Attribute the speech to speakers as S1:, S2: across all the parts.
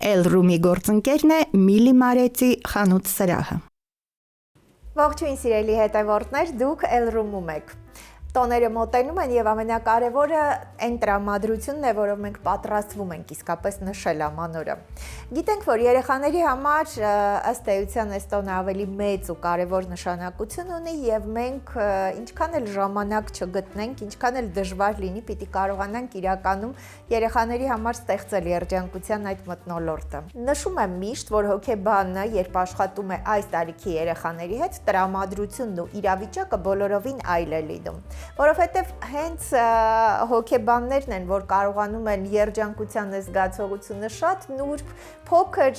S1: Էլ-Ռումի գործընկերն է Միլի Մարեցի խանութ սրահը։
S2: Ողջույն սիրելի հետևորդներ, դուք Էլ-Ռումում եք։ Տոները մոտենում են եւ ամենակարևորը այն տրամադրությունն է, որով մենք պատրաստվում ենք իսկապես նշել ամանորը։ Գիտենք, որ երեխաների համար ըստ էության այս տոնը ավելի մեծ ու կարևոր նշանակություն ունի եւ մենք ինչքան էլ ժամանակ չգտնենք, ինչքան էլ դժվար լինի, պիտի կարողանանք իրականում երեխաների համար ստեղծել երջանկության այդ մթնոլորտը։ Նշում եմ միշտ, որ հոգեբանը, երբ աշխատում է այս տարիքի երեխաների հետ, տրամադրությունն ու իրավիճակը բոլորովին այլ է լինում։ Որովհետև հենց հոգեբաններն են, որ կարողանում են երջանկության զգացողությունը շատ նուրբ, փոքր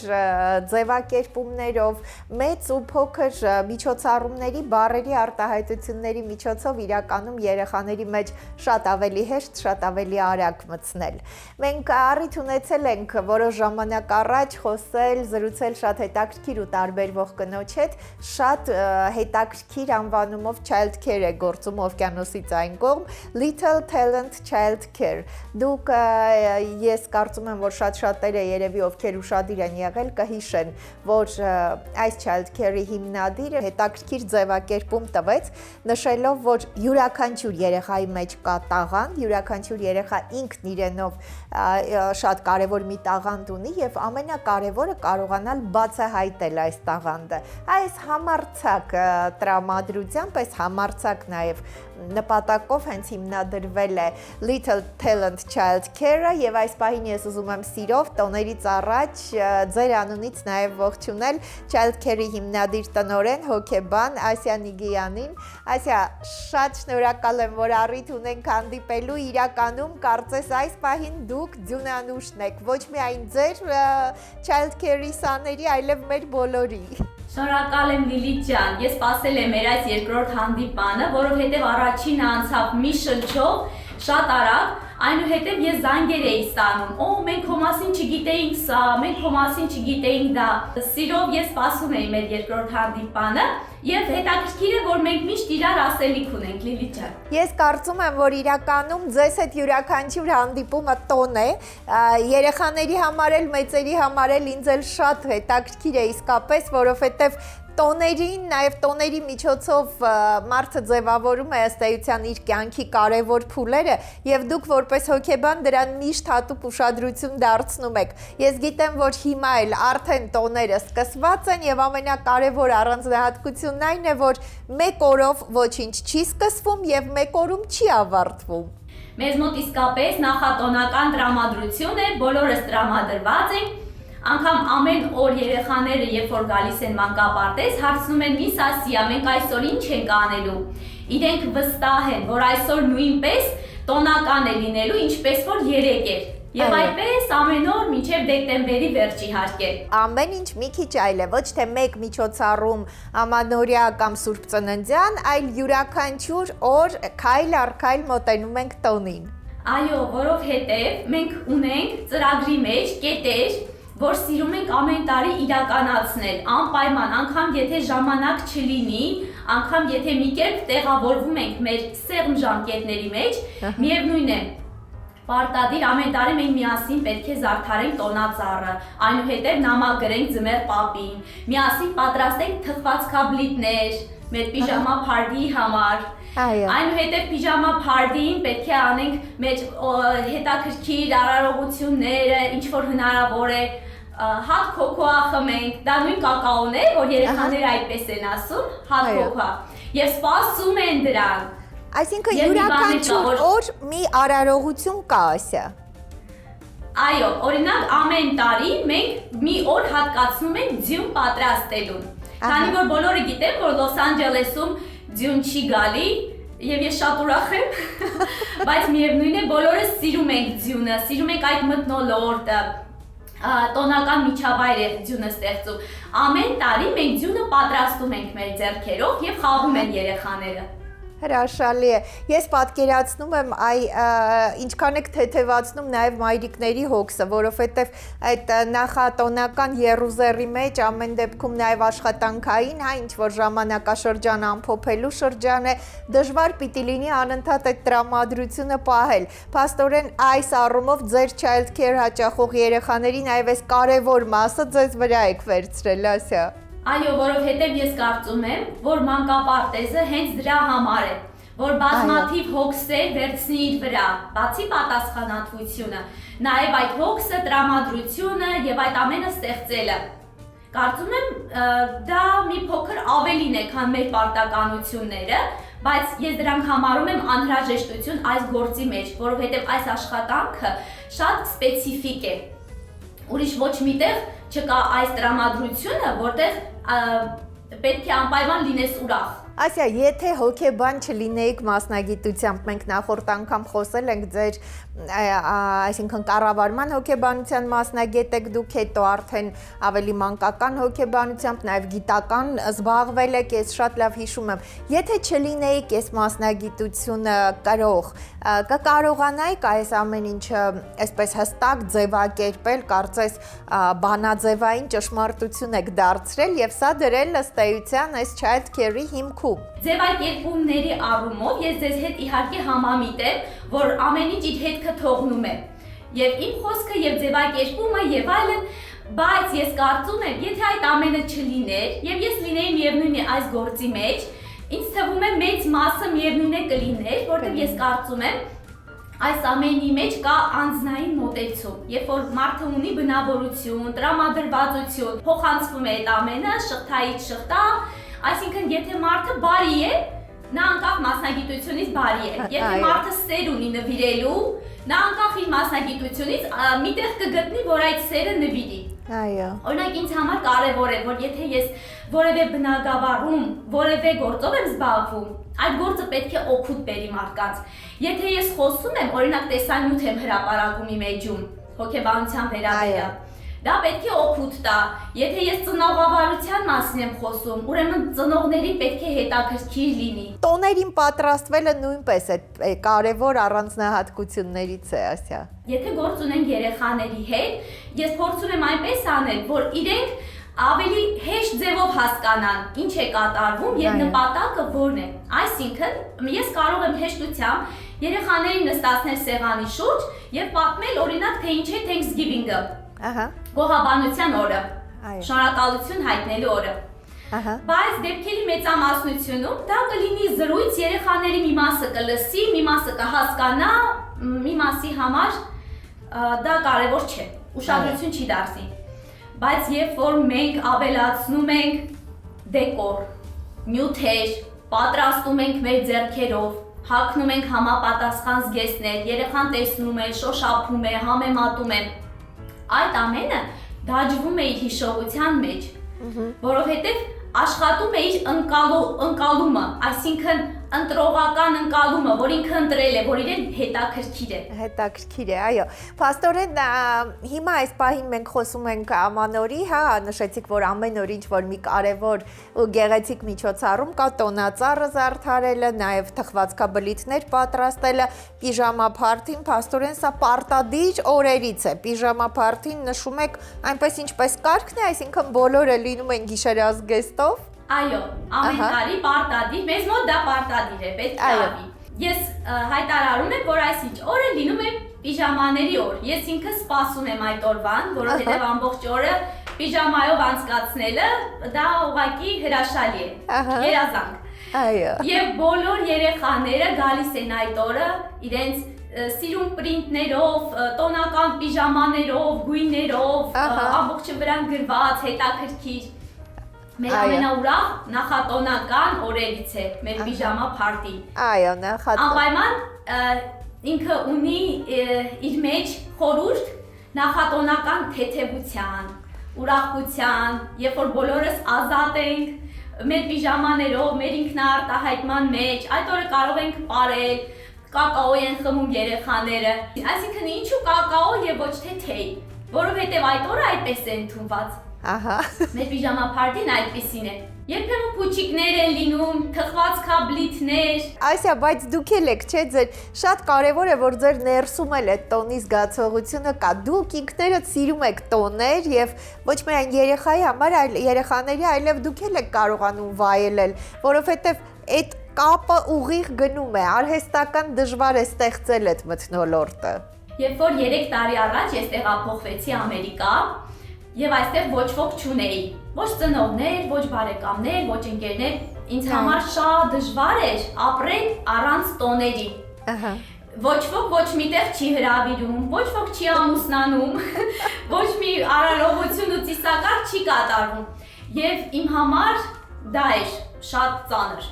S2: ձևակերպումներով, մեծ ու փոքր միջոցառումների, բառերի արտահայտությունների միջոցով իրականում երեխաների մեջ շատ ավելի հեշտ, շատ ավելի արագ մտցնել։ Մենք առիթ ունեցել ենք որոշ ժամանակ առաջ խոսել, զրուցել շատ հետաքրքիր ու տարբերվող կնոջ հետ, շատ հետաքրքիր անվանումով child care է գործում օվկիանոսից այն կողմ, Little Talent Child Care։ Դուք ես կարծում եմ, որ շատ-շատերը երևի ովքեր ուշադիր են եղել կհիշեն, որ այս child care-ի հիմնադիրը հետաքրքիր ձևակերպում տվեց, նշելով, որ յուրաքանչյուր երեխայի մեջ կա տաղանդ, յուրաքանչյուր երեխա ինքն իրենով շատ կարևոր մի տաղանդ ունի եւ ամենակարևորը կարողանալ բացահայտել այս տաղանդը։ Այս համարձակ տրամադրությամբ, այս համարձակ նաեւ նպատակով հենց հիմնադրվել է Little Talent Child Care-ը եւ այս պահին ես ուզում եմ սիրով տոներից առաջ ձեր անունից նաեւ ողջունել Child Care-ի հիմնադիր տնօրեն հոգեբան Ասիա Նիգիյանին։ Ասիա, շատ շնորհակալ եմ, որ առիթ ունենք հանդիպելու, իրականում կարծես այս պահին դուք ձյունանուշն եք, ոչ միայն ձեր Child Care-ի սաների, այլև մեր բոլորի։
S3: Շնորհակալ եմ Լիլիթ ջան, ես սպասել եմ մեր այս երկրորդ հանդիպանը, որովհետև առաջինը անցավ մի շրջով, շատ արագ, այնուհետև ես զանգեր էի ստանում, մենք քո մասին չգիտեինք սա, մենք քո մասին չգիտեինք դա, սիրով ես սպասում էի մեր երկրորդ հանդիպանը եւ հետաքրքիր է, որ մենք միշտ իրար ասելիք ունենք, Լիլիթ ջան։
S2: Ես կարծում եմ, որ իրականում ձեզ հետ յուրաքանչյուր հանդիպումը տոն է, երեխաների համար էլ, մեծերի համար էլ ինձ էլ շատ հետաքրքիր է իսկապես, որովհետեւ տոներին, նաև տոների միջոցով մարդը ձևավորում է ըստ էության իր կյանքի կարևոր փուլերը եւ դուք որպես հոգեբան դրան միշտ հատուկ ուշադրություն դարձնում եք։ Ես գիտեմ, որ հիմա էլ արդեն տոները սկսված են եւ ամենակարևոր առանձնահատկությունն այն է, որ մեկ օրով ոչինչ չի սկսվում եւ մեկ օրում չի ավարտվում։
S3: Մեզ մոտ իսկապես նախատոնական տրամադրություն է, բոլորս տրամադրված ենք։ Անգամ ամեն օր երեխաները, երբ որ գալիս են մանկապարտեզ, հարցնում են Միս Ասիա, մենք այսօր ինչ ենք անելու։ Իրենք վստահ են, որ այսօր նույնպես տոնական է լինելու, ինչպես որ երեկ էր։ Եվ այդպես ամեն օր մինչև դեկտեմբերի վերջ իհարկե։
S2: Ամեն ինչ մի քիչ այլ է, ոչ թե մեկ միջոցառում ամանորյա կամ Սուրբ Ծննդյան, այլ յուրաքանչյուր օր քայլ առ քայլ մոտենում ենք տոնին։
S3: Այո, որովհետև մենք ունենք ծրագրի մեջ կետեր, որ սիրում ենք ամեն տարի իրականացնել, անպայման, անգամ եթե ժամանակ չլինի, անգամ եթե մի կերպ տեղավորվում ենք մեր սեղմ ժամկետների մեջ, միևնույն է, պարտադիր ամեն տարի մենք միասին պետք է զարդարենք տոնածառը, այնուհետև նամակ գրենք ձմեռ պապին, միասին պատրաստենք թխվածքաբլիթներ, մեր պիժամա փարդիի համար, այնուհետև պիժամա փարդին պետք է անենք մեր հետաքրքիր արարողությունները, ինչ որ հնարավոր է, հատ կոկոա խմենք, դա նույն կակաոն է, որ երեխաները այդպես են ասում, հատ կոկոա, եւ սպասում են դրան։
S2: Այսինքն յուրաքանչյուր օր մի արարողություն կա, Ասիա։
S3: Այո, օրինակ ամեն տարի մենք մի օր հատկացնում ենք ձյուն պատրաստելուն։ Քանի որ բոլորը գիտեն, որ Լոս Անջելեսում ձյուն չի գալի, եւ ես շատ ուրախ եմ, բայց միևնույն է բոլորը սիրում ենք ձյունը, սիրում ենք այդ մթնոլորտը, տոնական միջավայր է ձյունը ստեղծում։ Ամեն տարի մենք ձյունը պատրաստում ենք մեր ձեռքերով եւ խաղում են երեխաները։
S2: Հրաշալի է։ Ես պատկերացնում եմ ինչքան եք թեթևացնում նաև մայրիկների հոգսը, որովհետև այդ նախատոնական Երուսաղեմի մեջ ամեն դեպքում նաև աշխատանքային, ինչ որ ժամանակաշրջան ամփոփելու շրջան է, դժվար պիտի լինի անընդհատ այդ տրամադրությունը պահել։ Փաստորեն այս առումով ձեր child care հաճախող երեխաների նաև այս կարևոր մասը ձեզ վրա եք վերցրել, Ասիա։
S3: Այո, որովհետև ես կարծում եմ, որ մանկապարտեզը հենց դրա համար է, որ բազմաթիվ հոգսեր վերցնի իր վրա, բացի պատասխանատվությունը, նաև այդ հոգսը, տրամադրությունը եւ այդ ամենը ստեղծելը։ Կարծում եմ, դա մի փոքր ավելին է, քան մեր պարտականությունները, բայց ես դրանք համարում եմ անհրաժեշտություն այս գործի մեջ, որովհետև այս աշխատանքը շատ սպეციფიկ է։ Ուրիշ ոչ միտեղ չկա այս տրամադրությունը, որտեղ պետք է անպայման լինես ուրախ։
S2: Ասիա, եթե հոգեբան չլինեիք մասնագիտությամբ, մենք նախորդ անգամ խոսել ենք ձեր, այսինքն կառավարման հոգեբանության մասնագետ եք դուք, հետո արդեն ավելի մանկական հոգեբանությամբ, նաև գիտական զբաղվել եք, ես շատ լավ հիշում եմ։ Եթե չլինեիք այս մասնագիտությունը կրող, կկարողանայիք այս ամեն ինչը այսպես հստակ ձևակերպել, կարծես բանաձևային ճշմարտություն եք դարձրել եւ սա դրել ըստ էության այս child care-ի հիմքում։
S3: Ձևակերպումների առումով ես ձեզ հետ իհարկե համամիտ եմ, որ ամեն ինչ իր հետքը թողնում է։ Եվ իմ խոսքը եւ ձևակերպումը եւ այլն, բայց ես կարծում եմ, եթե այդ ամենը չլիներ եւ ես լինեի միևնույն է այս գործի մեջ, ինձ թվում է մեծ մասը միևնույն է կլիներ, որտեղ ես կարծում եմ այս ամենի մեջ կա անձնային մոտեցում, երբ որ մարդը ունի բնավորություն, տրամադրվածություն, փոխանցվում է այդ ամենը շղթայից շղթա, այսինքն եթե մարդը բարի է, նա անկախ մասնագիտությունից բարի է, եթե մարդը սեր ունի նվիրելու, նա անկախ իր մասնագիտությունից միտեղ կգտնի, որ այդ սերը նվիրի։
S2: Այո։
S3: Օրինակ ինձ համար կարևոր է, որ եթե ես որևէ բնակավարում, որևէ գործով եմ զբաղվում, այդ գործը պետք է օգուտ բերի մարդկանց։ Եթե ես խոսում եմ, օրինակ տեսանյութ եմ հրապարակում իմ էջում, հոգեբանության վերաբերյալ, դա պետք է օգուտ տա։ Եթե ես ծնողավարության մասին եմ խոսում, ուրեմն ծնողներին պետք է հետաքրքիր լինի։
S2: Տոներին պատրաստվելը նույնպես է կարևոր առանձնահատկություններից է, Ասիա։
S3: Եթե գործ ունենք երեխաների հետ, ես փորձում եմ այնպես անել, որ իրենք ավելի հեշտ ձևով հասկանան ինչ է կատարվում եւ նպատակը որն է։ Այսինքն ես կարող եմ հեշտությամբ երեխաներին նստացնել սեղանի շուրջ եւ պատմել օրինակ թե ինչ է Thanksgiving-ը։ Գոհաբանության օրը։ Շնորհակալություն հայտնելու օրը։ Բայց դեպքերի մեծամասնությունում դա կլինի զրույց, երեխաների մի մասը կլսի, մի մասը կհասկանա, մի մասի համար դա կարևոր չէ, ուշադրություն չի դարձնի։ Բայց երբ որ մենք ավելացնում ենք դեկոր, նյութեր, պատրաստում ենք մեր ձեռքերով, հագնում ենք համապատասխան զգեստներ, երեխան տեսնում է, շոշափում է, համեմատում է, այդ ամենը դաջվում է իր հիշողության մեջ, որովհետև աշխատում է իր ընկալումը, այսինքն ընտրողական ընկալումը, որ ինքը ընտրել է, որ իրեն հետաքրքիր է։
S2: Հետաքրքիր է, այո։ Փաստորեն հիմա այս պահին մենք խոսում ենք ամանորի, նշեցիք, որ ամեն օր ինչ-որ մի կարևոր ու գեղեցիկ միջոցառում կա, տոնածառը զարդարելը, նաև թխվածքաբլիթներ պատրաստելը, պիժամա փարթին, փաստորեն սա պարտադիր օրերից է։ Պիժամա փարթին նշում եք այնպես ինչպես կարգն է, այսինքն բոլորը լինում են գիշերազգեստով։
S3: Այո, ամեն տարի պարտադիր, մեզ մոտ դա պարտադիր է, պետք է ավի։ Ես հայտարարում եմ, որ այսինչ օրը լինում է պիժամաների օր։ Ես ինքս սպասում եմ այդ օրվան, որովհետև ամբողջ օրը պիժամայով անցկացնելը դա ուղղակի հրաշալի է, երազանք։
S2: Այո։
S3: Եվ բոլոր երեխաները գալիս են այդ օրը իրենց սիրուն պրինտներով, տոնական պիժամաներով, գույներով, ամբողջը վրան գրված, հետաքրքիր։ Մեր ամենաուրախ նախատոնական օրերից է մեր պիժամա փարտին։
S2: Այո,
S3: անպայման ինքը ունի իր մեջ խորհուրդ նախատոնական թեթևության, ուրախության, երբ որ բոլորս ազատ ենք մեր պիժամաներով, մեր ինքնաարտահայտման մեջ, այդ օրը կարող ենք ապրել, կակաո են խմում երեխաները։ Այսինքն ինչու կակաո եւ ոչ թե թեյ, որովհետեւ այդ օրը այդպես է ընդունված։
S2: Ահա։
S3: Մեր պիժամափարդին այդպեսին է։ Երբեմն փուչիկներ են լինում, թխված քաբլիթներ։
S2: Այսա, բայց դուք էլ եք, չէ՞, ձեր շատ կարևոր է, որ ձեր ներսում էլ այդ տոնի զգացողությունը կա։ Դուք ինքներդ սիրում եք տոներ եւ ոչ միայն երեխայի համար, այլ երեխաների, այլև դուք էլ եք կարողանում վայելել, որովհետեւ այդ կապը ուղիղ գնում է, արհեստական դժվար է ստեղծել այդ մթնոլորտը։
S3: Երբ որ 3 տարի առաջ ես տեղափոխվեցի Ամերիկա, եւ այստեղ ոչ ոք չունեի, ոչ ծնողներ, ոչ բարեկամներ, ոչ ընկերներ, ինձ համար շատ դժվար էր ապրել առանց տոների։
S2: Ահա։
S3: Ոչ ոք ոչ միտեղ չի հրավիրում, ոչ ոք չի ամուսնանում, ոչ մի արարողություն ու ծիսակարգ չի կատարվում։ Եվ իմ համար դա էր շատ ծանր։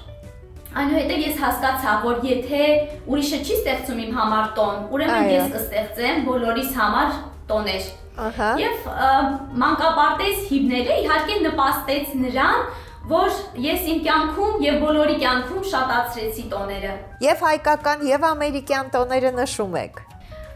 S3: Այնուհետև ես հասկացա, որ եթե ուրիշը չի ստեղծում իմ համար տոն, ուրեմն ես կստեղծեմ բոլորիս համար տոներ։
S2: Ահա։
S3: Եվ մանկապարտեզ հիմնելը իհարկե նպաստեց նրան, որ ես իմ կյանքում եւ բոլորի կյանքում շատացրեցի տոները։
S2: Եվ հայկական եւ ամերիկյան տոները նշում եք։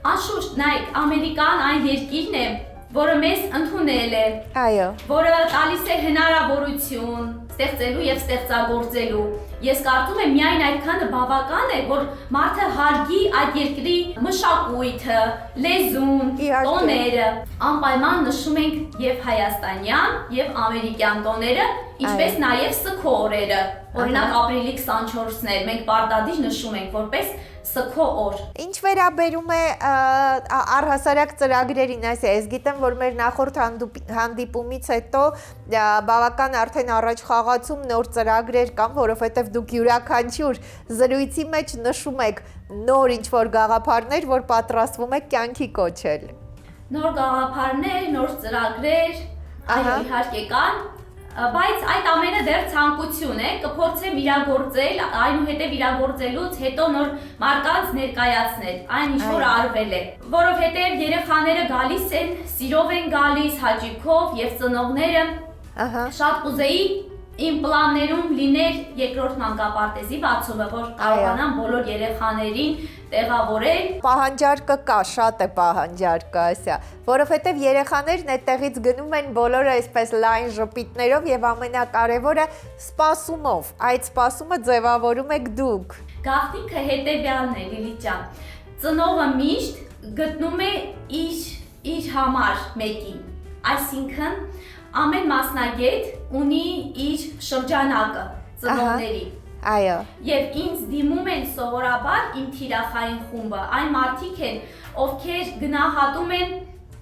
S3: Անշուշտ, նայեք, Ամերիկան այն երկիրն է, որը մեզ ընդունել է,
S2: Այո։
S3: որը տալիս է հնարավորություն ստեղծելու եւ ստեղծագործելու։ Ես կարծում եմ միայն այդքանը բավական է, որ մարդը հարգի այդ երկրի մշակույթը, լեզուն, տոները։ Անպայման նշում ենք եւ հայաստանյան եւ ամերիկյան տոները, ինչպես նաեւ սքո օրերը։ Օրինակ ապրիլի 24-ն է, մենք պարտադիր նշում ենք որպես սքո օր։
S2: Ինչ վերաբերում է առհասարակ ծրագրերին, այսինքն ես գիտեմ, որ մեր նախորդ հանդիպումից հետո բավական արդեն առաջ խաղացում նոր ծրագրեր կան, որովհետև դուք յուրաքանչյուր զրույցի մեջ նշում եք նոր ինչ-որ գաղափարներ, որ պատրաստվում եք կյանքի կոչել։
S3: Նոր գաղափարներ, նոր ծրագրեր, այո, իհարկե կան, բայց այդ ամենը դեռ ցանկություն է, կփորձեմ իրագործել, այնուհետև իրագործելուց հետո նոր մարկանց ներկայացնել, այն ինչ որ արվել է, որովհետև երեխաները գալիս են, սիրով են գալիս, հաճույքով եւ ծնողները շատ կուզեի իմ պլաններում լիներ երկրորդ մանկապարտեզի բացումը, որ կարողանամ բոլոր երեխաներին տեղավորել։
S2: Պահանջարկը կա, շատ է պահանջարկը, ասա, որովհետև երեխաներն այդտեղից գնում են բոլորը այսպես լայն ժպիտներով եւ ամենակարևորը սպասումով։ Այդ սպասումը ձևավորում եք դուք։
S3: Գաղտնիքը հետեւյալն է, Լիլիթ ջան։ Ծնողը միշտ գտնում է իր համար մեկին, այսինքն ամեն մասնագետ ունի իր շրջանակը ծնողների։
S2: Այո։
S3: Եվ ինձ դիմում են սովորաբար իմ թիրախային խումբը, այն մարդիկ են, ովքեր գնահատում են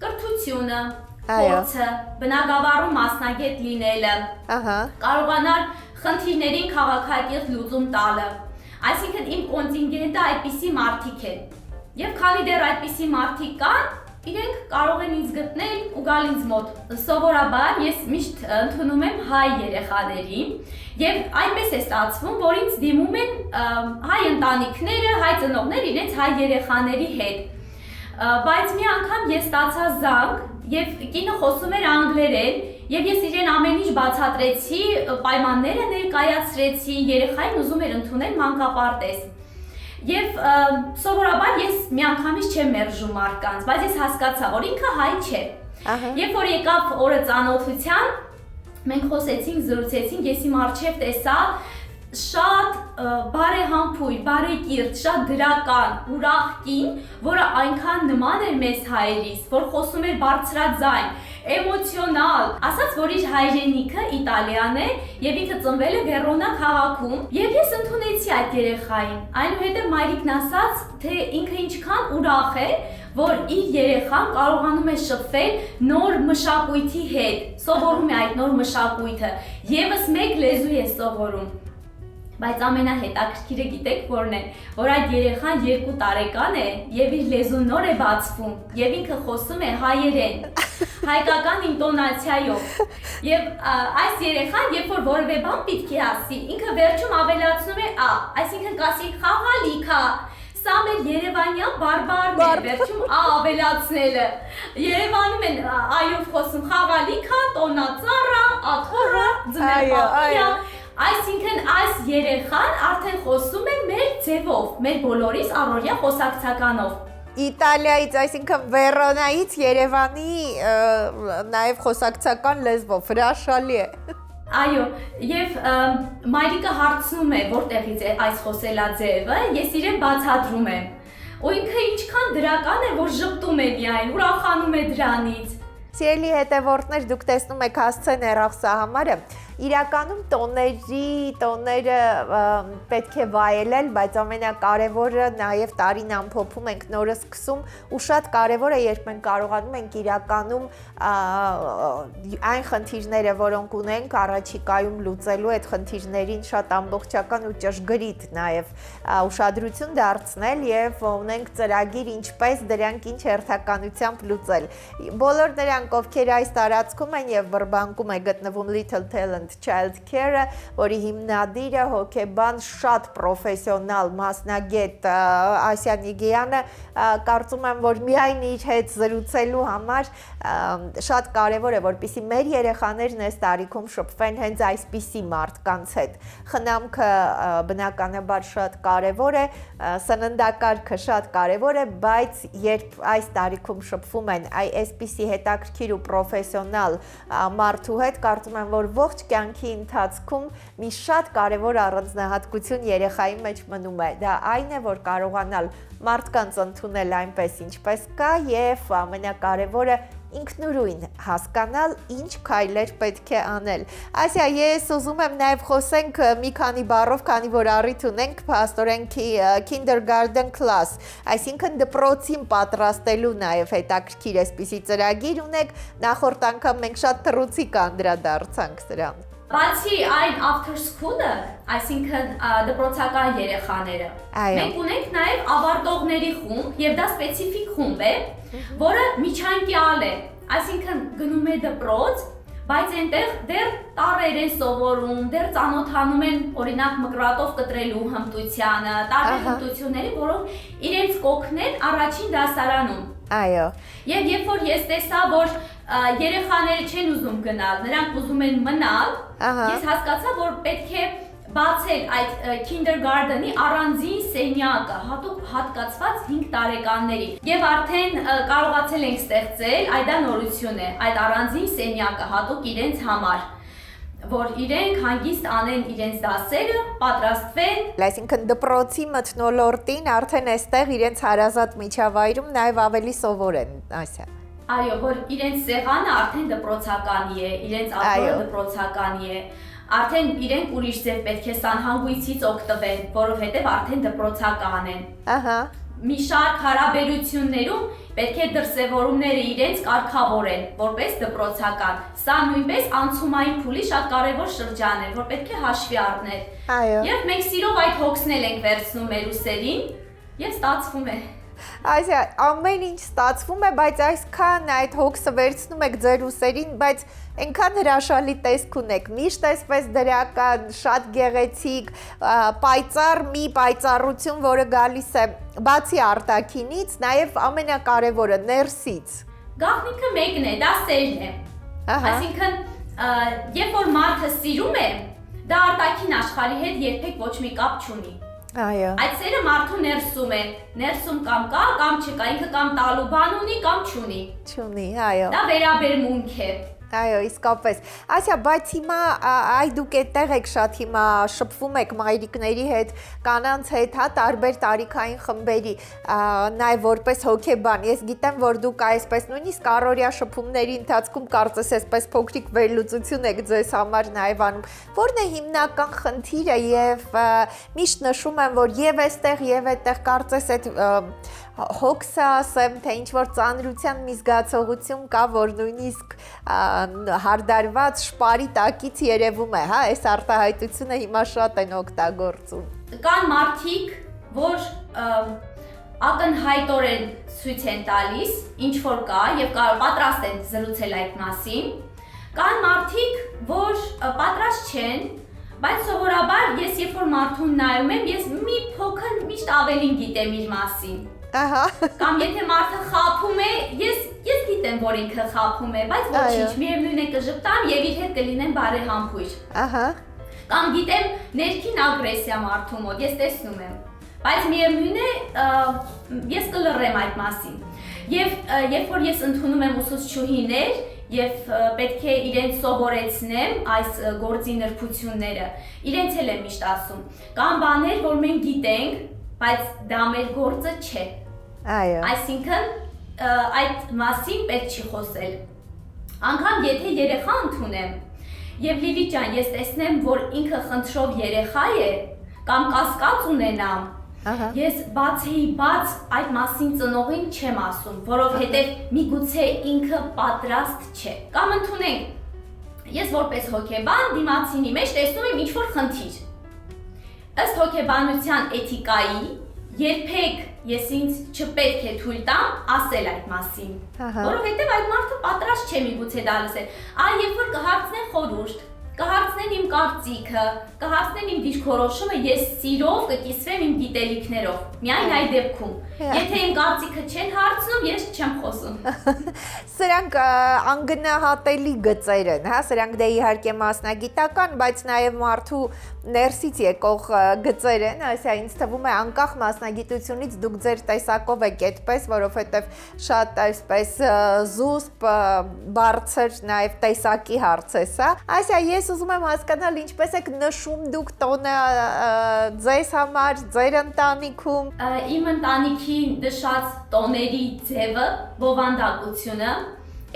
S3: կրթությունը, փորձը, բնագավառում մասնագետ լինելը, կարողանալ խնդիրներին քաղաքակիրթ լուծում տալը։ Այսինքն իմ կոնտինգենտը այդպիսի մարդիկ են։ Եւ քանի դեռ այդպիսի մարդիկ կան, իրենք կարող են ինձ գտնել ու գալ ինձ մոտ։ Սովորաբար ես միշտ ընդունում եմ հայ երեխաներին եւ այնպես է ստացվում, որ ինձ դիմում են հայ ընտանիքները, հայ ծնողներ իրենց հայ երեխաների հետ։ Բայց մի անգամ ես ստացա զանգ եւ կինը խոսում էր անգլերեն եւ ես իրեն ամեն ինչ բացատրեցի, պայմանները ներկայացրեցի, երեխային ուզում էր ընդունել մանկապարտեզ։ Եվ սովորաբար ես միանգամից չեմ մերժում մարդկանց, բայց ես հասկացա, որ ինքը հայ չէ։ Երբ որ եկավ օրը ծանոթության, մենք խոսեցինք, զրուցեցինք, ես իմ առջև տեսա շատ բարեհամբույր, բարեկիրթ, շատ դրական, ուրախ կին, որը այնքան նման էր մեզ հայերիս, որ խոսում էր բարձրաձայն, էմոցիոնալ, ասաց, որ իր հայրենիքը Իտալիան է եւ ինքը ծնվել է Վերոնա քաղաքում եւ ես ընդունեցի այդ երեխային։ Այնուհետեւ մայրիկն ասաց, թե ինքը ինչքան ուրախ է, որ իր երեխան կարողանում է շփվել նոր մշակույթի հետ, սովորում է այդ նոր մշակույթը, եւս մեկ լեզու է սովորում։ Բայց ամենահետաքրքիրը գիտեք որն է, որ այդ երեխան 2 տարեկան է եւ իր լեզուն նոր է բացվում եւ ինքը խոսում է հայերեն, հայկական ինտոնացիայով։ Եվ այս երեխան, երբ որ որևէ բան պետք է ասի, ինքը վերջում ավելացնում է ա, այսինքն կասի խաղալիքա։ Սա մեր երևանյան բարբարն է, վերջում ա ավելացնելը։ Երևանում են այով խոսում խաղալիքա, տոնածառա, աթոռը, ձմեռապատիա։ Այսինքն այս երեխան արդեն խոսում է մեր ձևով, մեր բոլորիս առօրյա խոսակցականով։
S2: Իտալիայից, այսինքն Վերոնայից Երևանի նաև խոսակցական լեզվով հրաշալի է։
S3: Այո, եւ մայրիկը հարցնում է, որտեղից է այս խոսելաձևը, ես իրեն բացատրում եմ։ Ու ինքը ինչքան դրական է, որ ժպտում է միայն, ուրախանում է դրանից։
S2: Սիրելի հետևորդներ, դուք տեսնում եք հասցե ներաղսահամարը, իրականում տոները պետք է վայելել, բայց ամենակարևորը նաև տարին ամփոփում ենք, նորը սկսում ու շատ կարևոր է, երբ մենք կարողանում ենք իրականում այն խնդիրները, որոնք ունենք առաջիկայում լուծելու այդ խնդիրներին շատ ամբողջական ու ճշգրիտ նաև ուշադրություն դարձնել եւ ունենք ծրագիր ինչպես դրանք ինչ հերթականությամբ լուծել։ Բոլոր նրանք, ովքեր այս տարածքում են եւ Բրբանկում է գտնվում Little Talent Child Care-ը, որի հիմնադիրը հոգեբան շատ պրոֆեսիոնալ մասնագետ Ասիա Նիգյանը, կարծում եմ, որ միայն իր հետ զրուցելու համար շատ կարևոր է, որպեսզի մեր երեխաներն այս տարիքում շփվեն հենց այսպիսի մարդկանց հետ։ Խնամքը բնականաբար շատ կարևոր է, սննդակարգը շատ կարևոր է, բայց երբ այս տարիքում շփվում են այսպիսի հետաքրքիր ու պրոֆեսիոնալ մարդու հետ, կարծում եմ, որ ողջ կյանքի ընթացքում մի շատ կարևոր առանձնահատկություն երեխայի մեջ մնում է։ Դա այն է, որ կարողանալ մարդկանց ընդունել այնպես, ինչպես կա, եւ ամենակարևորը ինքնուրույն հասկանալ ինչ քայլեր պետք է անել։ Ասիա, ես ուզում եմ նաև խոսենք մի քանի բառով, քանի որ առիթ ունենք փաստորեն kindergarten class, այսինքն դպրոցին պատրաստելու նաև հետաքրքիր էսպիսի ծրագիր ունեք, նախորդ անգամ մենք շատ թռուցիկ անդրադարձանք սրան։
S3: Բացի այն after school-ը, այսինքն դպրոցական երեխաները, մենք ունենք նաև ավարտողների խումբ, եւ դա սպეციფიկ խումբ է, որը միջանկյալ է, այսինքն գնում է դպրոց, բայց այնտեղ դեռ տարեր են սովորում, դեռ ծանոթանում են օրինակ մկրատով կտրելու հմտությանը, տարբեր հմտությունների, որոնք իրենց կօգնեն առաջին դասարանում։
S2: Այո։
S3: Եվ երբ որ ես տեսա, որ երեխաները չեն ուզում գնալ, նրանք ուզում են մնալ, ես հասկացա, որ պետք է բացել այդ kindergarten-ի առանձին սենյակը, հատուկ հատկացված 5 տարեկանների։ Եվ արդեն կարողացել ենք ստեղծել, այդ նորություն է, այդ առանձին սենյակը հատուկ իրենց համար, որ իրենք հանգիստ անեն իրենց դասերը, պատրաստվեն։
S2: Այսինքն դպրոցի մթնոլորտին արդեն այստեղ իրենց հարազատ միջավայրում նաև ավելի սովոր են, Ասիա։
S3: Այո, որ իրենց սեղանը արդեն դպրոցականի է, իրենց աթոռը դպրոցականի է, արդեն իրենք ուրիշ ձև պետք է սանհանգույցից օգտվեն, որովհետև արդեն դպրոցական են։
S2: Ահա։
S3: Մի շարք հարաբերություններում պետք է դրսևորումները իրենց կարգավորեն, որպես դպրոցական։ Սա նույնպես անցումային փուլի շատ կարևոր շրջան է, որ պետք է հաշվի առնել։
S2: Այո։
S3: Եվ մենք սիրով այդ հոգսն ենք վերցնում մեր ուսերին, եւ ստացվում է։
S2: Այսա, ամեն ինչ ստացվում է, բայց այսքան այդ հոգսը վերցնում եք ձեր ուսերին, բայց այնքան հրաշալի տեսք ունեք, միշտ այսպես դրական, շատ գեղեցիկ, պայծառ մի պայծառություն, որը գալիս է բացի արտաքինից, նաև ամենակարևորը ներսից։
S3: Գաղտնիքը մեկն է, դա սերն է։ Այսինքն, երբ որ մարդը սիրում է, դա արտաքին աշխարհի հետ երբեք ոչ մի կապ չունի։
S2: Այո։
S3: Այդ սերը մարդու ներսում է, ներսում կամ կա, կամ չկա, ինքը կամ տալու բան ունի, կամ չունի։
S2: Չունի, այո։
S3: Դա վերաբերմունք է։
S2: Այո, իսկապես։ Ասա, բայց հիմա այ դուք այդտեղ եք շատ հիմա շփվում եք մայրիկների հետ, կանանց հետ, հա, տարբեր տարիքային խմբերի, նաև որպես հոգեբան։ Ես գիտեմ, որ դուք այսպես նույնիսկ առօրյա շփումների ընթացքում կարծես այսպես փոքրիկ վերլուծություն եք ձեզ համար նաև անում։ Որն է հիմնական խնդիրը եւ միշտ նշում եմ, որ եւ այդտեղ կարծես այդ հոգսը ասեմ, թե ինչ որ ծանրության մի զգացողություն կա, որ նույնիսկ հարդարված շպարի տակից երևում է, հա, այս արտահայտությունը հիմա շատ են օգտագործում։
S3: Կան մարդիկ, որ ակնհայտորեն ցույց են տալիս, ինչ որ կա եւ պատրաստ են զրուցել այդ մասին։ Կան մարդիկ, որ պատրաստ չեն, բայց սովորաբար ես երբ որ մարդուն նայում եմ, ես մի փոքր միշտ ավելին գիտեմ իր մասին։
S2: Ահա։
S3: Կամ եթե մարդը խաբում է, ես գիտեմ, որ ինքը խաբում է, բայց ոչինչ, միևնույն է կժպտամ եւ իր հետ կլինեմ բարեհամբույր։
S2: Ահա։
S3: Կամ գիտեմ ներքին ագրեսիա մարդու մոտ, ես տեսնում եմ։ Բայց միևնույն է, ես կլռեմ այդ մասին։ Եվ երբ որ ես ընդունում եմ ուսուցչուհիներ եւ պետք է իրենց սովորեցնեմ այս գործի նրբությունները, իրենց էլ եմ միշտ ասում, կան բաներ, որ մենք գիտենք, բայց դա մեր գործը չէ։
S2: Այո։
S3: Այսինքն այդ մասին պետք չի խոսել։ Անկամ եթե երեխա ընդունեմ եւ Լիլի ջան, ես տեսնեմ, որ ինքը խնդրով երեխա է կամ կասկած ունենամ, ես բաց այդ մասին ծնողին չեմ ասում, որովհետեւ միգուցե ինքը պատրաստ չէ։ Կամ ընդունենք, ես որպես հոգեբան դիմացինի մեջ տեսնում եմ ինչ-որ խնդիր։ Ըստ հոգեբանության էթիկայի երբեք ես ինձ չպետք է թույլ տամ ասել այդ մասին, որովհետև այդ մարդը պատրաստ չէ միգուցե դա լսել։ Այ երբ որ կհարցնեն խորհուրդ, կհարցնեն իմ կարծիքը, կհարցնեն իմ դիրքորոշումը, ես սիրով կկիսվեմ իմ գիտելիքներով։ Միայն այդ դեպքում։ Եթե իմ կարծիքը չեն հարցնում, ես չեմ խոսում։
S2: Սրանք անգնահատելի գծեր են, հա, սրանք դե իհարկե մասնագիտական, բայց նաև մարդու ներսից եկող գծեր են, այսինքն ինձ թվում է անկախ մասնագիտությունից դուք ձեր տեսակով եք այդպես, որովհետև շատ այսպես զուսպ, բարձր նաև տեսակի հարց է սա։ Այսինքն ես ուզում եմ հասկանալ ինչպես եք նշում դուք տոնը ձեզ համար, ձեր ընտանիքում։
S3: Իմ ընտանիքի նշած տոների ձևը, բովանդակությունը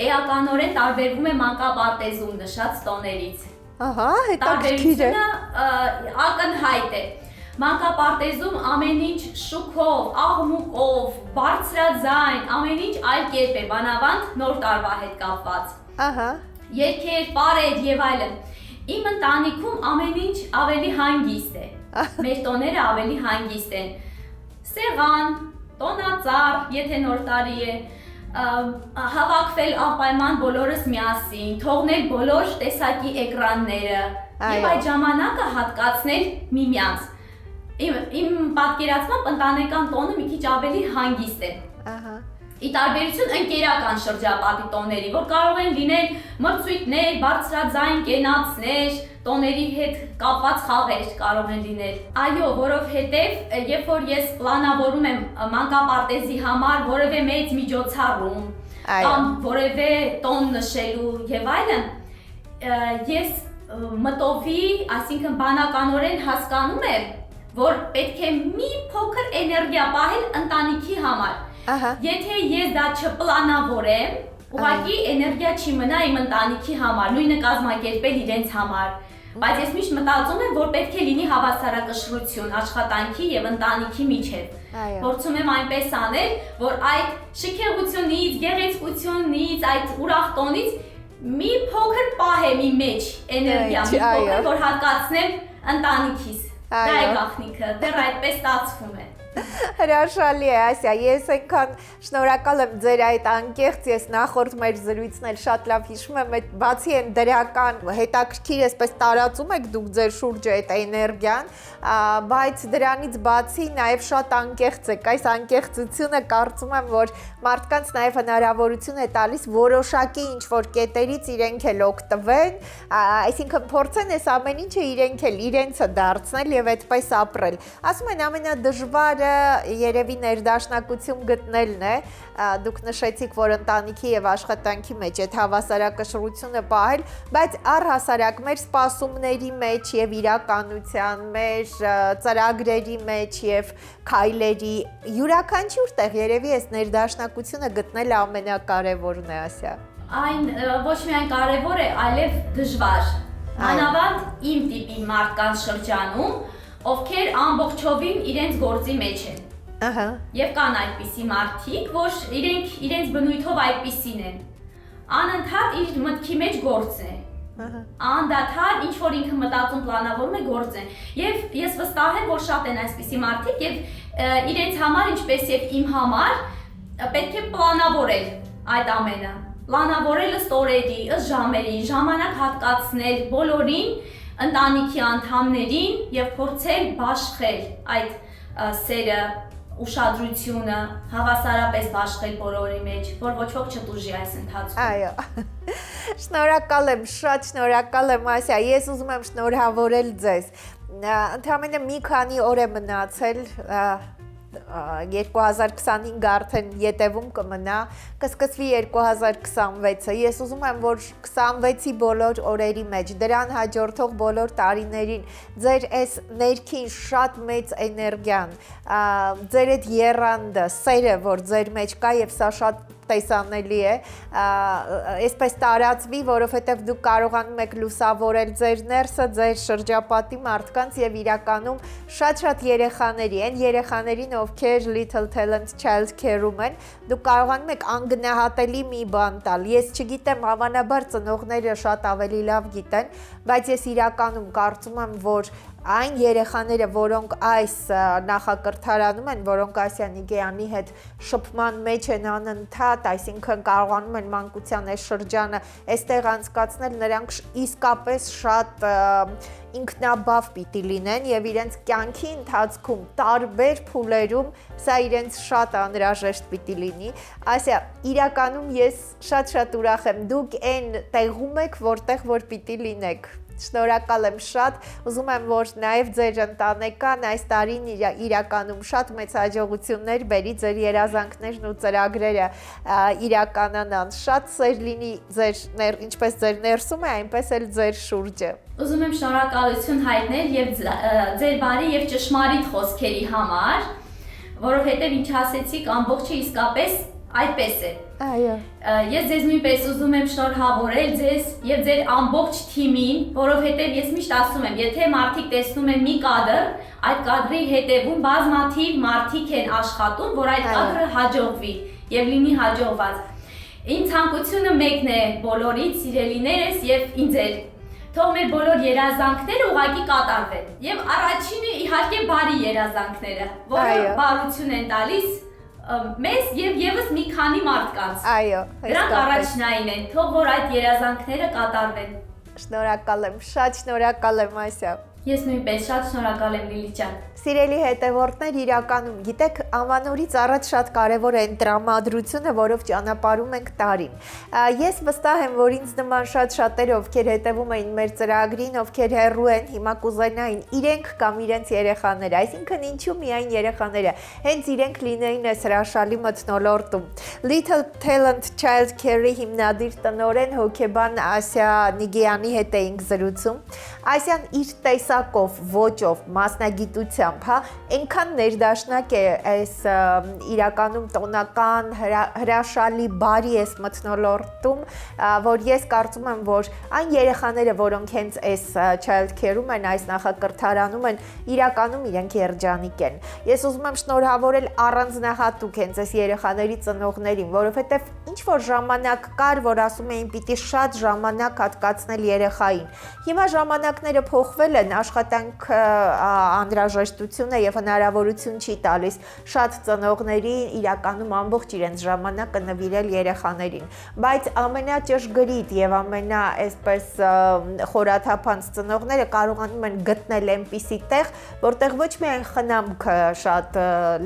S3: էականորեն տարբերվում է մանկապարտեզում նշած տոներից։
S2: Ահա, հետաքրքիր է։
S3: Տարբերությունը ակնհայտ է։ Մանկապարտեզում ամեն ինչ շուքով, աղմուկով, բարձրաձայն, ամեն ինչ այլ կերպ է, բանավանդ նոր տարվա հետ կապված։
S2: Ահա։
S3: Երգեր, պարեր եւ այլն։ Իմ ընտանիքում ամեն ինչ ավելի հանգիստ է։ Մեր տոները ավելի հանգիստ են։ Սեղան, տոնածառ, եթե նոր տարի է, հավաքվել անպայման բոլորս միասին, թողնել բոլոր տեսակի էկրանները եւ այդ ժամանակը հատկացնել միմյանց։ Իմ պատկերացմամբ ընտանեկան տոնը մի քիչ ավելի հանգիստ է։
S2: Ահա։
S3: Ի տարբերություն ընկերական շրջապատի տոների, որ կարող են լինել մրցույթներ, բարձրաձայն կենացներ, տոների հետ կապված խաղեր կարող են լինել։ Այո, որովհետև երբ որ ես պլանավորում եմ մանկապարտեզի համար որևէ մեծ միջոցառում կամ որևէ տոն նշելու եւ այլն, ես մտովի, այսինքն բանականորեն հասկանում եմ, որ պետք է մի փոքր էներգիա պահել ընտանիքի համար։ Եթե ես դա չպլանավորեմ, ուղղակի էներգիա չի մնա իմ ընտանիքի համար, նույնը կազմակերպել իրենց համար։ Բայց ես միշտ մտածում եմ, որ պետք է լինի հավասարակշռություն աշխատանքի եւ ընտանիքի միջեւ։ Փորձում եմ այնպես անել, որ այդ շքեղությունից, գեղեցկությունից, այդ ուրախ տոնից մի փոքր պահեմ իմ մեջ էներգիա, մի փոքր, որ հատկացնեմ ընտանիքիս։ Դա է գաղտնիքը, դեռ այդպես ստացվում է։
S2: Հրաշալի է, Ասիա, ես այնքան շնորհակալ եմ ձեր այդ անկեղծ, ես նախորդ մեր զրույցն էլ շատ լավ հիշում եմ, այդ բացի են դրական հետաքրքիր այսպես տարածում եք դուք ձեր շուրջը այդ էներգիան, բայց դրանից բացի նաև շատ անկեղծ եք, այս անկեղծությունը կարծում եմ, որ մարդկանց նաև հնարավորություն է տալիս որոշակի ինչ-որ կետերից իրենք էլ օգտվեն, այսինքն փորձեն այս ամեն ինչը իրենք էլ իրենցը դարձնել եւ այդպես ապրել։ Ասում են ամենադժվարը երևի ներդաշնակություն գտնելն է, դուք նշեցիք, որ ընտանիքի եւ աշխատանքի մեջ այդ հավասարակշռությունը պահել, բայց առհասարակ մեր սպասումների մեջ եւ իրականության, մեր ծրագրերի մեջ եւ քայլերի յուրաքանչյուր տեղ երևի այս ներդաշնակությունը գտնելը ամենակարևորն է, Ասիա։
S3: Այն ոչ միայն կարևոր է, այլև դժվար։ Մանավանդ իմ տիպի մարդկանց շրջանում, ովքեր ամբողջովին իրենց գործի մեջ են։ Եվ կան այդպիսի մարդիկ, որ իրենց բնույթով այդպիսին են։ Անընդհատ իր մտքի մեջ գործ է։ Անդադար ինչ որ ինքը մտածում պլանավորում է գործ է։ Եվ ես վստահ եմ, որ շատ են այսպիսի մարդիկ եւ իրենց համար, ինչպես եւ իմ համար, պետք է պլանավորել այդ ամենը։ Պլանավորել ըստ օրերի, ըստ ժամերի, ժամանակ հատկացնել բոլորին, ընտանիքի անդամներին եւ փորձել բաշխել այդ սերը, ուշադրությունը, հավասարապես բաշխել բոլորի մեջ, որ ոչ ոք չտուժի այս ընթացքում։
S2: Այո։ Շնորհակալ եմ, շատ շնորհակալ եմ, Ասիա, ես ուզում եմ շնորհավորել ձեզ։ Ընդհանրապես մի քանի օր է մնացել 2025 արդեն յետևում կմնա, կսկսվի 2026-ը։ Ես ուզում եմ, որ 26-ի բոլոր օրերի մեջ, դրան հաջորդող բոլոր տարիներին ձեր այս ներքին շատ մեծ էներգիան, ձեր այդ եռանդը, սերը, որ ձեր մեջ կա եւ սա շատ տեսանելի է, այսպես տարածվի, որովհետև դուք կարողանում եք լուսավորել ձեր ներսը, ձեր շրջապատի մարդկանց եւ իրականում շատ երեխաների, այն երեխաներին, ովքեր Little Talent Child Care-ում են, դուք կարողանում եք անգնահատելի մի բան տալ։ Ես չգիտեմ, հավանաբար ծնողները շատ ավելի լավ գիտեն, բայց ես իրականում կարծում եմ, որ այն երեխաները, որոնք այս նախակրթարանում են, որոնք Ասիա Նիգեյանի հետ շփման մեջ են անընդհատ, այսինքն կարողանում են մանկության այս շրջանը այստեղ անցկացնել, նրանք իսկապես շատ ինքնաբավ պիտի լինեն եւ իրենց կյանքի ընթացքում տարբեր փուլերում սա իրենց շատ անհրաժեշտ պիտի լինի։ Ասիա, իրականում ես շատ ուրախ եմ, դուք այն տեղում եք, որտեղ որ պիտի լինեք։ Շնորհակալ եմ շատ, ուզում եմ, որ նաև ձեր ընտանեկան այս տարին իրականում շատ մեծ հաջողություններ բերի, ձեր երազանքներն ու ծրագրերը իրականանան, շատ սեր լինի ինչպես ձեր ներսում է, այնպես էլ ձեր շուրջը։
S3: Ուզում եմ շնորհակալություն հայտնել եւ ձեր բարի եւ ճշմարիտ խոսքերի համար, որովհետեւ ինչ ասեցիք, ամբողջը իսկապես այդպես է։
S2: Այո։
S3: Ես ձեզ նույնպես ուզում եմ շնորհավորել ձեզ եւ ձեր ամբողջ թիմին, որովհետեւ ես միշտ ասում եմ, եթե մարդիկ տեսնում են մի կադր, այդ կադրի հետևում բազմաթիվ մարդիկ են աշխատում, որ այդ կադրը հաջողվի եւ լինի հաջողված։ Իմ ցանկությունը մեկն է բոլորից, սիրելիներս եւ ինձ էլ։ Թող մեր բոլոր երազանքները ուղղակի կատարվեն։ Եվ առաջինը իհարկե բարի երազանքները, որը բարություն են տալիս մեզ եւ եւս մի քանի մարդկանց։
S2: Այո,
S3: դրանք առաջնային են, թող որ այդ երազանքները կատարվեն։
S2: Շնորհակալ եմ, շատ շնորհակալ եմ Ասիա։
S3: Ես նույնպես շատ շնորհակալ եմ Լիլի ջան։
S2: Սիրելի հետևորդներ, իրականում գիտեք, անվանորից առաջ շատ կարևոր է այն տրամադրությունը, որով ճանապարհում ենք տարին։ Ես վստահ եմ, որ ինձ նման շատերը, ովքեր հետևում էին մեր ծրագրին, ովքեր հեռու են, հիմա կուզենային իրենք կամ իրենց երեխաները, այսինքն ինչու միայն երեխաները, հենց իրենք լինեին այս հրաշալի մթնոլորտում։ Little Talent Child Care-ի հիմնադիր տնօրեն հոգեբան Ասիա Նիգեյանի հետ էինք զրուցում։ Ասիան իր տեսակով, ոճով, մասնագիտությամբ, այնքան ներդաշնակ է այս իրականում տոնական հրաշալի բարի այս մթնոլորտում, որ ես կարծում եմ, որ այն երեխաները, որոնք հենց այս child care-ում են, այս նախակրթարանում են, իրականում իրենք երջանիկ են։ Ես ուզում եմ շնորհավորել առանձնահատուկ հենց այս երեխաների ծնողներին, որովհետև ինչ որ ժամանակ կար, որ ասում էին պիտի շատ ժամանակ հատկացնել երեխային։ Հիմա ժամանակները փոխվել են, աշխատանք անհրաժեշտությունը եւ հնարավորություն չի տալիս շատ ծնողների իրականում ամբողջ իրենց ժամանակը նվիրել երեխաներին, բայց ամենաճշգրիտ եւ ամենա այսպես խորաթափանց ծնողները կարողանում են գտնել այնպիսի տեղ, որտեղ ոչ միայն խնամքը շատ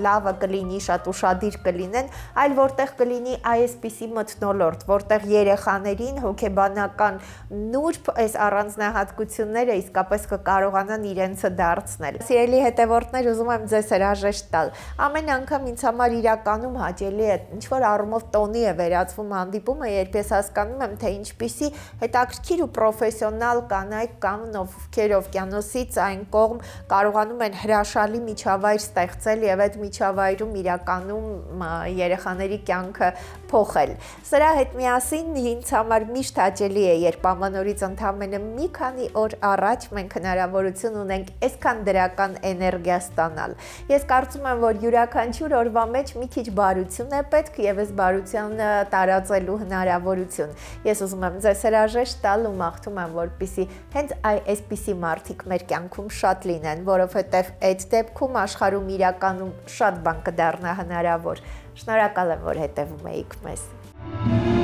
S2: լավը կլինի, շատ ուշադիր կլինեն, այլ որտեղ կլինի այսպիսի մթնոլորտ, որտեղ երեխաներին հոգեբանական նուրբ այս առանձնահատկությունները իսկապես կկարողանան իրենցը դարձնել։ Սիրելի հետևորդներ, ուզում եմ ձեզ հրաժեշտ տալ։ Ամեն անգամ ինձ համար իրականում հաճելի է, ինչ որ առումով տոնի է վերածվում հանդիպումը, երբ ես հասկանում եմ, թե ինչպիսի հետաքրքիր ու պրոֆեսիոնալ կանայք կան, ովքեր օվկիանոսից այն կողմ կարողանում են հրաշալի միջավայր ստեղծել եւ այդ միջավայրում իրականում երեխաների կյանքը փոխել։ Սրա հետ միասին ինձ համար միշտ հաճելի է, երբ ամանորից ընդամենը մի քանի օր առաջ մենք հնարավորություն ունենք այսքան դրական էներգիա ստանալ։ Ես կարծում եմ, որ յուրաքանչյուր օրվա մեջ մի քիչ բարություն է պետք եւ այս բարությունը տարածելու հնարավորություն։ Ես ուզում եմ ձեզ հրաժեշտ տալ ու մաղթում եմ, որպեսզի հենց այսպիսի մարդիկ մեր կյանքում շատ լինեն, որովհետեւ այդ դեպքում աշխարհում իրականում շատ բան կդառնա հնարավոր։ Շնորհակալ եմ, որ հետևում եք մեզ։